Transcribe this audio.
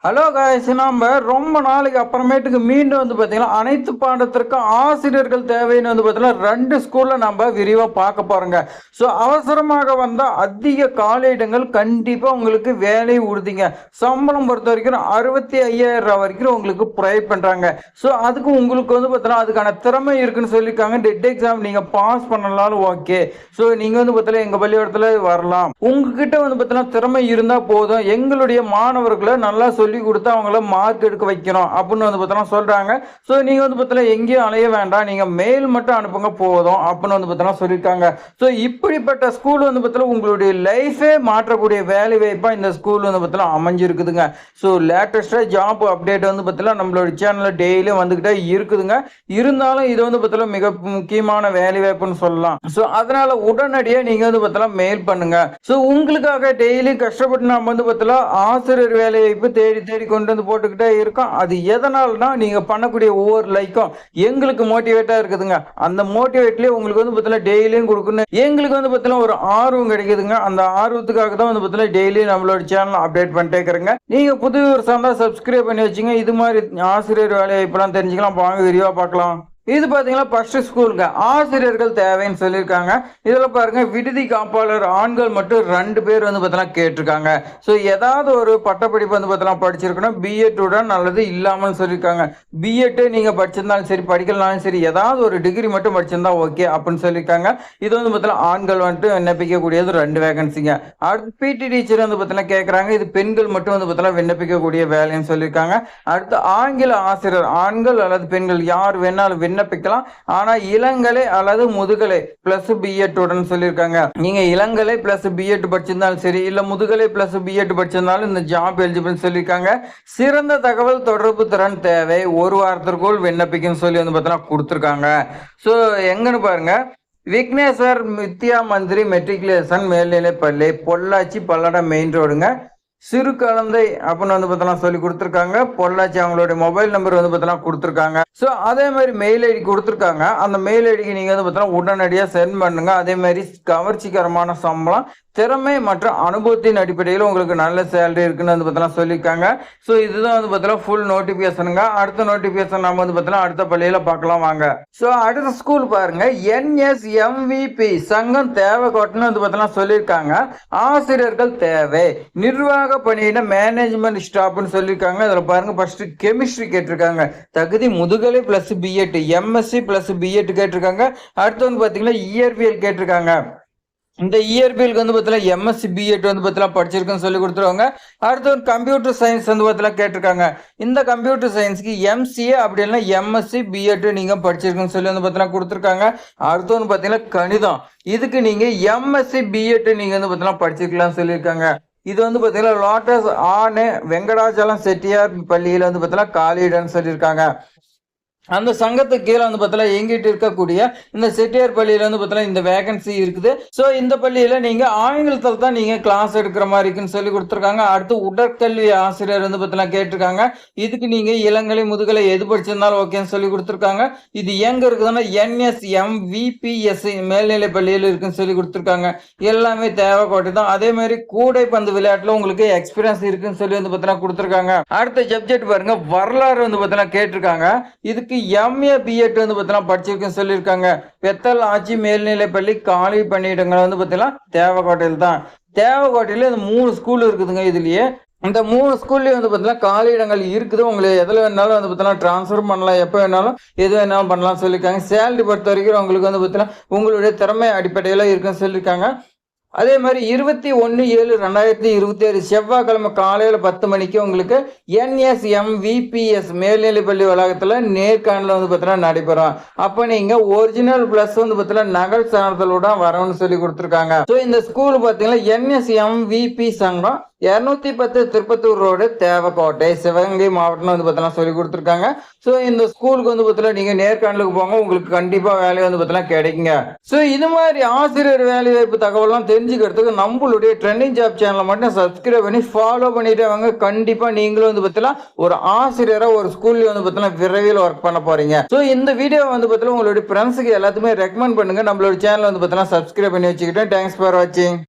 Hello guys, நம்ம ரொம்ப நாளைக்கு அப்புறமேட்டுக்கு மீண்டும் பார்த்தீங்கன்னா அனைத்து பாடத்திற்கும் ஆசிரியர்கள் தேவைன்னு பார்த்தீங்கன்னா 2 ஸ்கூலில் நம்ம விரிவாக பார்க்க போகிறோங்க. ஸோ அவசரமாக வந்தால் அதிக காலியிடங்கள் கண்டிப்பாக உங்களுக்கு வேலை உறுதிங்க. சம்பளம் பொறுத்த வரைக்கும் 65,000 வரைக்கும் உங்களுக்கு ப்ரொவைட் பண்ணுறாங்க. ஸோ அதுக்கு உங்களுக்கு பார்த்தீங்கன்னா அதுக்கான திறமை இருக்குன்னு சொல்லியிருக்காங்க. டெட் எக்ஸாம் நீங்கள் பாஸ் பண்ணலாலும் ஓகே. ஸோ நீங்கள் பார்த்தீங்கன்னா எங்கள் பள்ளிக்கூடத்தில் வரலாம். உங்ககிட்ட பார்த்தீங்கன்னா திறமை இருந்தால் போதும், எங்களுடைய மாணவர்களை நல்லா சொல்லி கொடுத்து அவங்கள மார்க் எடுக்க வைக்கணும் அப்படின்னு பார்த்தீங்கன்னா சொல்றாங்க. ஸோ நீங்க பார்த்தீங்கன்னா எங்கேயும் அலைய வேண்டாம், நீங்க மெயில் மட்டும் அனுப்புங்க போதும் அப்படின்னு பார்த்தீங்கன்னா சொல்லியிருக்காங்க. ஸோ இப்படிப்பட்ட ஸ்கூல் பார்த்தீங்கன்னா உங்களுடைய லைஃபே மாற்றக்கூடிய வேலை வாய்ப்பா இந்த ஸ்கூல் பார்த்தீங்கன்னா அமைஞ்சிருக்குதுங்க. ஸோ லேட்டஸ்டா ஜாப் அப்டேட் பார்த்தீங்கன்னா நம்மளோட சேனல்ல டெய்லியும் வந்துகிட்டே இருக்குதுங்க. இருந்தாலும் இது பார்த்தீங்கன்னா மிக முக்கியமான வேலை வாய்ப்புன்னு சொல்லலாம். ஸோ அதனால உடனடியாக நீங்க பார்த்தீங்கன்னா மெயில் பண்ணுங்க. ஸோ உங்களுக்காக டெய்லி கஷ்டப்பட்டு நம்ம பார்த்தீங்கன்னா ஆசிரியர் வேலை வாய்ப்பு தேடி தேடி கொண்டு வந்து போட்டுக்கிட்டே இருக்கோம். அது எதனால்னா நீங்க பண்ணக்கூடிய ஒவ்வொரு லைக்கும் எங்களுக்கு மோட்டிவேட்டா இருக்குதுங்க. அந்த மோட்டிவேட்லயே உங்களுக்கு பார்த்தீங்கன்னா டெய்லியும் கொடுக்கணும். எங்களுக்கு பார்த்தீங்கன்னா ஒரு ஆர்வம் கிடைக்குதுங்க. அந்த ஆர்வத்துக்காக தான் பார்த்தீங்கன்னா டெய்லி நம்மளோட சேனல் அப்டேட் பண்ணிட்டே இருக்கிறேங்க. நீங்க புது வியூவர்ஸா சப்ஸ்கிரைப் பண்ணி வச்சுங்க. இது மாதிரி ஆசிரியர் வேலை வாய்ப்பெல்லாம் தெரிஞ்சுக்கலாம். வாங்க விரிவா பார்க்கலாம். இது பார்த்தீங்கன்னா ஃபர்ஸ்ட் ஸ்கூலுங்க. ஆசிரியர்கள் தேவைன்னு சொல்லியிருக்காங்க. இதில் பாருங்க, விடுதி காப்பாளர் ஆண்கள் மட்டும் 2 பேர் பார்த்தீங்கன்னா கேட்டிருக்காங்க. ஸோ ஏதாவது ஒரு பட்டப்படிப்பு பார்த்தீங்கன்னா படிச்சிருக்கணும். பிஎட் உடன் அல்லது இல்லாமல் சொல்லியிருக்காங்க. பிஎட் நீங்கள் படிச்சிருந்தாலும் சரி, படிக்கலனாலும் சரி, ஏதாவது ஒரு டிகிரி மட்டும் படிச்சிருந்தா ஓகே அப்படின்னு சொல்லியிருக்காங்க. இது பார்த்தீங்கன்னா ஆண்கள் விண்ணப்பிக்கக்கூடியது 2 வேகன்சிங்க. அடுத்து பிடி டீச்சர் பார்த்தீங்கன்னா கேட்குறாங்க. இது பெண்கள் மட்டும் பார்த்தீங்கன்னா விண்ணப்பிக்கக்கூடிய வேலைன்னு சொல்லியிருக்காங்க. அடுத்து ஆங்கில ஆசிரியர் ஆண்கள் அல்லது பெண்கள் யார் வேணாலும் விண்ணப்பிக்கலாம். ஆனா இளங்கலை அல்லது முதுகலை பிளஸ் பிஎட் உடன் சொல்லியிருக்காங்க. நீங்க இளங்கலை பிளஸ் பிஎட் படிச்சிருந்தாலும் சரி, இல்ல முதுகலை பிளஸ் பிஎட் படிச்சிருந்தாலும் இந்த ஜாப் எலிஜிபிள் சொல்லியிருக்காங்க. சிறந்த தகவல் தொடர்பு திறன் தேவை, 1 வாரத்திற்குள் விண்ணப்பிக்கும் சொல்லி பார்த்தீங்கன்னா கொடுத்துருக்காங்க. ஸோ எங்கன்னு பாருங்க, விக்னேஸ்வர் வித்யா மந்திரி மெட்ரிகுலேஷன் மேல்நிலை பள்ளி, பொள்ளாச்சி பல்லடம் மெயின் ரோடுங்க. சிறு குழந்தை அப்படின்னு பார்த்தீங்கன்னா சொல்லி கொடுத்துருக்காங்க. பொள்ளாச்சி அவங்களுடைய மொபைல் நம்பர் பார்த்தீங்கன்னா கொடுத்துருக்காங்க. ஸோ அதே மாதிரி மெயில் ஐடி கொடுத்துருக்காங்க. அந்த மெயில் ஐடிக்கு நீங்கள் பார்த்தீங்கன்னா உடனடியாக சென்ட் பண்ணுங்க. அதே மாதிரி கவர்ச்சிகரமான சம்பளம், திறமை மற்றும் அனுபவத்தின் அடிப்படையில் உங்களுக்கு நல்ல சேலரி இருக்குன்னு பார்த்தீங்கன்னா சொல்லியிருக்காங்க. ஸோ இதுதான் பார்த்தீங்கன்னா ஃபுல் நோட்டிஃபிகேஷனுங்க. அடுத்த நோட்டிஃபிகேஷன் நம்ம பார்த்தீங்கன்னா அடுத்த பள்ளியில் பார்க்கலாம் வாங்க. ஸோ அடுத்த ஸ்கூல் பாருங்க, NSMVP சங்கம் தேவைக்கோட்டுன்னு பார்த்தீங்கன்னா சொல்லியிருக்காங்க. ஆசிரியர்கள் தேவை, நிர்வாக பணியிட மேனேஜ்மெண்ட் ஸ்டாஃப்னு சொல்லியிருக்காங்க. அதில் பாருங்க, ஃபர்ஸ்ட் கெமிஸ்ட்ரி கேட்டிருக்காங்க. தகுதி முதுகலை plus BEd, MSc plus BEd கேட்டிருக்காங்க. அடுத்து பார்த்தீங்கன்னா இயற்பியல் கேட்டிருக்காங்க. இந்த இயற்பியலுக்கு பார்த்தீங்கன்னா எம்எஸ்சி பிஎட் பார்த்தீங்கன்னா படிச்சிருக்குன்னு சொல்லி கொடுத்துருவாங்க. அடுத்து ஒரு கம்ப்யூட்டர் சயின்ஸ் பார்த்தீங்கன்னா கேட்டிருக்காங்க. இந்த கம்ப்யூட்டர் சயின்ஸ்க்கு எம்சிஏ அப்படி இல்லைன்னா எம்எஸ்சி பிஎட் நீங்கள் படிச்சிருக்குன்னு சொல்லி பார்த்தீங்கன்னா கொடுத்துருக்காங்க. அடுத்து பார்த்தீங்கன்னா கணிதம், இதுக்கு நீங்கள் எம்எஸ்சி பிஎட் நீங்கள் பார்த்தீங்கன்னா படிச்சிருக்கலாம்னு சொல்லியிருக்காங்க. இது பார்த்தீங்கன்னா லோட்டஸ் ஆனு வெங்கடாச்சலம் செட்டியார் பள்ளியில் பார்த்தீங்கன்னா காலியிடன்னு சொல்லியிருக்காங்க. அந்த சங்கத்துக்கு கீழே பார்த்தீங்கன்னா எங்கிட்ட இருக்கக்கூடிய இந்த செட்டியார் பள்ளியில பார்த்தீங்கன்னா இந்த வேகன்சி இருக்குது. ஸோ இந்த பள்ளியில நீங்க ஆங்கிலத்தில் தான் நீங்க கிளாஸ் எடுக்கிற மாதிரி இருக்குன்னு சொல்லி கொடுத்துருக்காங்க. அடுத்து உடற்கல்வி ஆசிரியர் பார்த்தீங்கன்னா கேட்டிருக்காங்க. இதுக்கு நீங்க இளங்கலை முதுகலை எது படிச்சிருந்தாலும் ஓகேன்னு சொல்லி கொடுத்துருக்காங்க. இது எங்க இருக்குதுன்னா NSMVPS மேல்நிலை பள்ளியில் இருக்குன்னு சொல்லி கொடுத்துருக்காங்க. எல்லாமே தேவைக்கோட்டை தான். அதே மாதிரி கூடைப்பந்து விளையாட்டுல உங்களுக்கு எக்ஸ்பீரியன்ஸ் இருக்குன்னு சொல்லி பார்த்தீங்கன்னா கொடுத்துருக்காங்க. அடுத்த சப்ஜெக்ட் பாருங்க, வரலாறு பார்த்தீங்கன்னா கேட்டிருக்காங்க. இதுக்கு MA பிஎட் பார்த்தீங்கன்னா படிச்சிருக்குன்னு சொல்லியிருக்காங்க. பெத்தல் ஆட்சி மேல்நிலை பள்ளி காலி பணியிடங்கள் பார்த்தீங்கன்னா தேவக்கோட்டையில் தான். தேவக்கோட்டையில இந்த 3 ஸ்கூல் இருக்குதுங்க. இதுலயே இந்த 3 ஸ்கூல்லையும் பார்த்தீங்கன்னா காலி இடங்கள் இருக்குது. உங்களுக்கு எதில் வேணாலும் பார்த்தீங்கன்னா ட்ரான்ஸ்ஃபர் பண்ணலாம், எப்போ வேணாலும் எது வேணாலும் பண்ணலாம் சொல்லியிருக்காங்க. சேலரி பொறுத்த வரைக்கும் உங்களுக்கு பார்த்தீங்கன்னா உங்களுடைய திறமை அடிப்படையில் இருக்குன்னு சொல்லியிருக்காங்க. அதே மாதிரி 21/7/2027 செவ்வாய்க்கிழமை காலையில் 10 மணிக்கு உங்களுக்கு NSMVPS மேல்நிலைப்பள்ளி வளாகத்தில் நேர்காணல் பார்த்தீங்கன்னா நடைபெறும். அப்போ நீங்கள் ஒரிஜினல் பிளஸ் பார்த்தீங்கன்னா நகல் சான்றிதழோட வரணும்னு சொல்லி கொடுத்துருக்காங்க. ஸோ இந்த ஸ்கூல் பார்த்தீங்கன்னா NSMVP சங்கம் 210 திருப்பத்தூர் ரோடு, தேவக்கோட்டை, சிவகங்கை மாவட்டம் பார்த்தீங்கன்னா சொல்லி கொடுத்துருக்காங்க. ஸோ இந்த ஸ்கூலுக்கு பார்த்தீங்கன்னா நீங்கள் நேர்காணலுக்கு போங்க, உங்களுக்கு கண்டிப்பாக வேலை பார்த்தீங்கன்னா கிடைக்குங்க. ஸோ இது மாதிரி ஆசிரியர் வேலை வாய்ப்பு தகவலாம் தெரிஞ்சுக்கிறதுக்கு நம்மளுடைய ட்ரெண்டிங் ஜாப் சேனலை மட்டும் சப்ஸ்கிரைப் பண்ணி ஃபாலோ பண்ணிட்டு வாங்க. கண்டிப்பாக நீங்களும் பார்த்தீங்கன்னா ஒரு ஆசிரியராக ஒரு ஸ்கூல்ல பார்த்தீங்கன்னா விரைவில் ஒர்க் பண்ண போறீங்க. ஸோ இந்த வீடியோ பார்த்தீங்கன்னா உங்களுடைய ஃப்ரெண்ட்ஸுக்கு எல்லாத்துமே ரெக்கமெண்ட் பண்ணுங்க. நம்மளோட சேனல் பார்த்தீங்கன்னா சப்ஸ்கிரைப் பண்ணி வச்சுக்கிட்டேன். தேங்க்ஸ் ஃபார் வாட்சிங்.